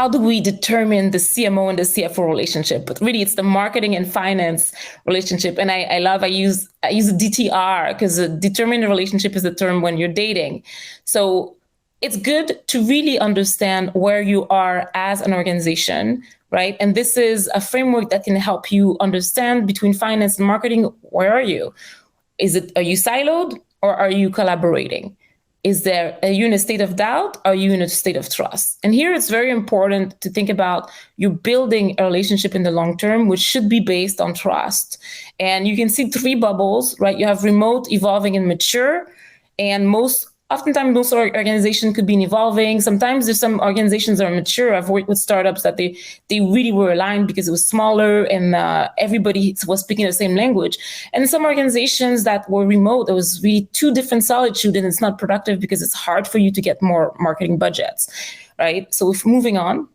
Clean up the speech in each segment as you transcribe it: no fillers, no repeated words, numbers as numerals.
how do we determine the CMO and the CFO relationship? But really, it's the marketing and finance relationship. And I use DTR because determine the relationship is the term when you're dating. So it's good to really understand where you are as an organization, right? And this is a framework that can help you understand between finance and marketing, where are you? Are you siloed or are you collaborating? Are you in a state of doubt? Are you in a state of trust? And here it's very important to think about you building a relationship in the long term, which should be based on trust. And you can see 3 bubbles, right? You have remote, evolving, and mature. And oftentimes most organizations could be evolving. Sometimes there's some organizations that are mature. I've worked with startups that they really were aligned because it was smaller and everybody was speaking the same language. And some organizations that were remote, there was really 2 different solitude, and it's not productive because it's hard for you to get more marketing budgets, right? So if moving on.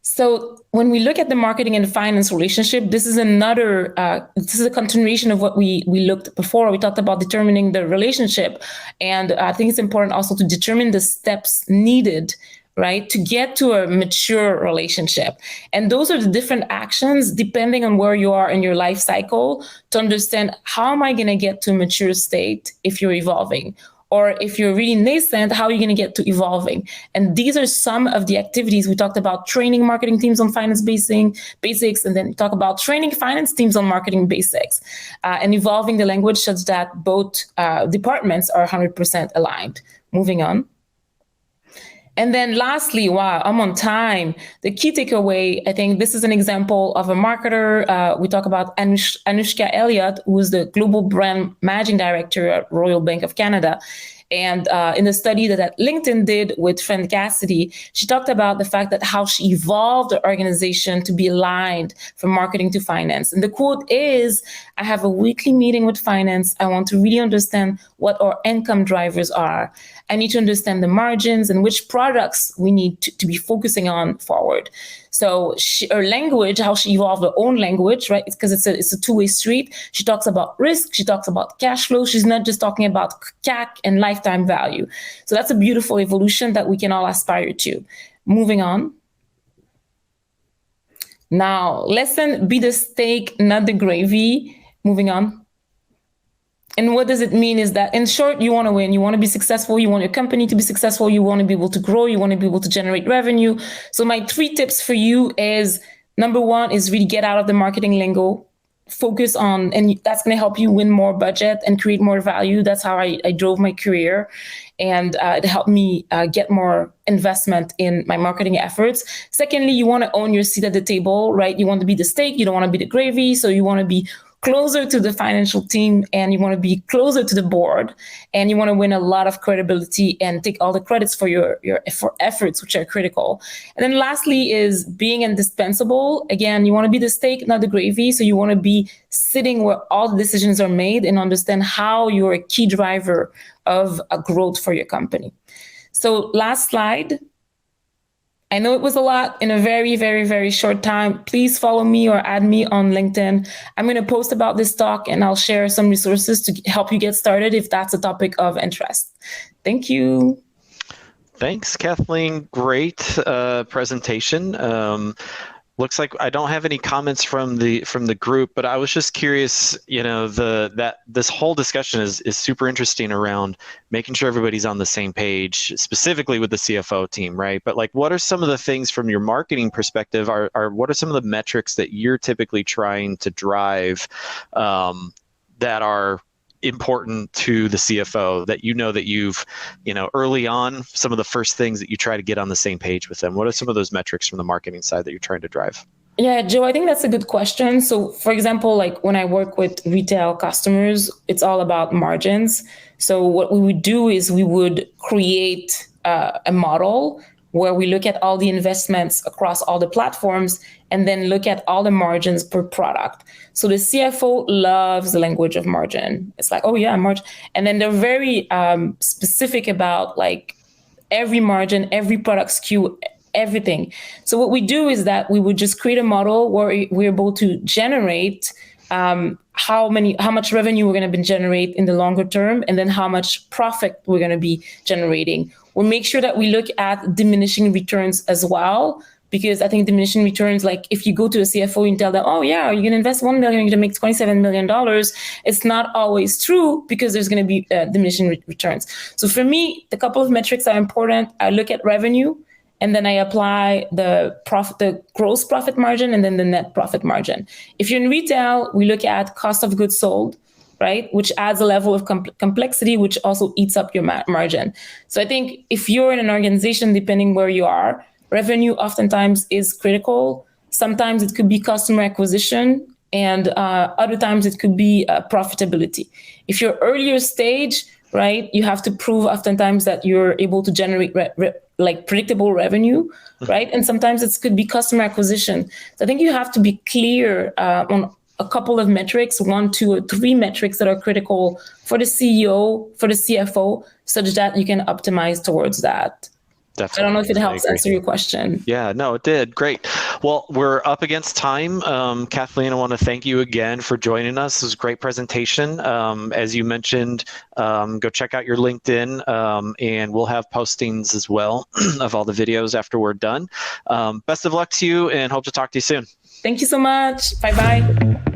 So when we look at the marketing and finance relationship, this is a continuation of what we looked before. We talked about determining the relationship. And I think it's important also to determine the steps needed, right, to get to a mature relationship. And those are the different actions depending on where you are in your life cycle to understand how am I going to get to a mature state if you're evolving. Or if you're really nascent, how are you going to get to evolving? And these are some of the activities. We talked about training marketing teams on finance basics, and then we talk about training finance teams on marketing basics, and evolving the language such that both departments are 100% aligned. Moving on. And then lastly, wow, I'm on time. The key takeaway, I think this is an example of a marketer. We talk about Anushka Elliot, who is the Global Brand Managing Director at Royal Bank of Canada. And in the study that LinkedIn did with Friend Cassidy, she talked about the fact that how she evolved the organization to be aligned from marketing to finance. And the quote is, I have a weekly meeting with finance. I want to really understand what our income drivers are. I need to understand the margins and which products we need to be focusing on forward. So her language, how she evolved her own language, right? It's because it's a two-way street. She talks about risk. She talks about cash flow. She's not just talking about CAC and lifetime value. So that's a beautiful evolution that we can all aspire to. Moving on. Now, lesson, be the steak, not the gravy. Moving on. And what does it mean is that, in short, you want to win. You want to be successful. You want your company to be successful. You want to be able to grow. You want to be able to generate revenue. So my 3 tips for you is, number 1 is really get out of the marketing lingo. Focus on, and that's going to help you win more budget and create more value. That's how I drove my career. And it helped me get more investment in my marketing efforts. Secondly, you want to own your seat at the table, right? You want to be the steak. You don't want to be the gravy. So you want to be closer to the financial team, and you want to be closer to the board, and you want to win a lot of credibility and take all the credits for your efforts, which are critical. And then lastly is being indispensable. Again, you want to be the steak, not the gravy. So you want to be sitting where all the decisions are made and understand how you're a key driver of a growth for your company. So last slide. I know it was a lot in a very, very, very short time. Please follow me or add me on LinkedIn. I'm going to post about this talk, and I'll share some resources to help you get started if that's a topic of interest. Thank you. Thanks, Kathleen. Great presentation. Looks like I don't have any comments from the group, but I was just curious, that this whole discussion is super interesting around making sure everybody's on the same page, specifically with the CFO team, right? But what are some of the things from your marketing perspective, what are some of the metrics that you're typically trying to drive that are important to the CFO that that you've, early on, some of the first things that you try to get on the same page with them? What are some of those metrics from the marketing side that you're trying to drive? Yeah, Joe, I think that's a good question. So for example, when I work with retail customers, it's all about margins. So what we would do is we would create a model where we look at all the investments across all the platforms and then look at all the margins per product. So the CFO loves the language of margin. It's like, oh yeah, margin. And then they're very specific about every margin, every product SKU, everything. So what we do is that we would just create a model where we're able to generate how much revenue we're going to generate in the longer term, and then how much profit we're going to be generating. we'll make sure that we look at diminishing returns as well. Because I think diminishing returns, like if you go to a CFO and tell them, oh yeah, you're going to invest $1 million, you're going to make $27 million. It's not always true because there's going to be diminishing returns. So for me, the couple of metrics are important. I look at revenue, and then I apply the gross profit margin, and then the net profit margin. If you're in retail, we look at cost of goods sold, right? Which adds a level of complexity, which also eats up your margin. So I think if you're in an organization, depending where you are, revenue oftentimes is critical. Sometimes it could be customer acquisition, and other times it could be profitability. If you're earlier stage, right, you have to prove oftentimes that you're able to generate like predictable revenue, right? And sometimes it could be customer acquisition. So I think you have to be clear on a couple of metrics, 1, 2, or 3 metrics that are critical for the CEO, for the CFO, such that you can optimize towards that. Definitely. I don't know if it helps answer your question. Yeah, no, it did. Great. Well, we're up against time. Kathleen, I want to thank you again for joining us. It was a great presentation. As you mentioned, go check out your LinkedIn, and we'll have postings as well of all the videos after we're done. Best of luck to you, and hope to talk to you soon. Thank you so much. Bye-bye.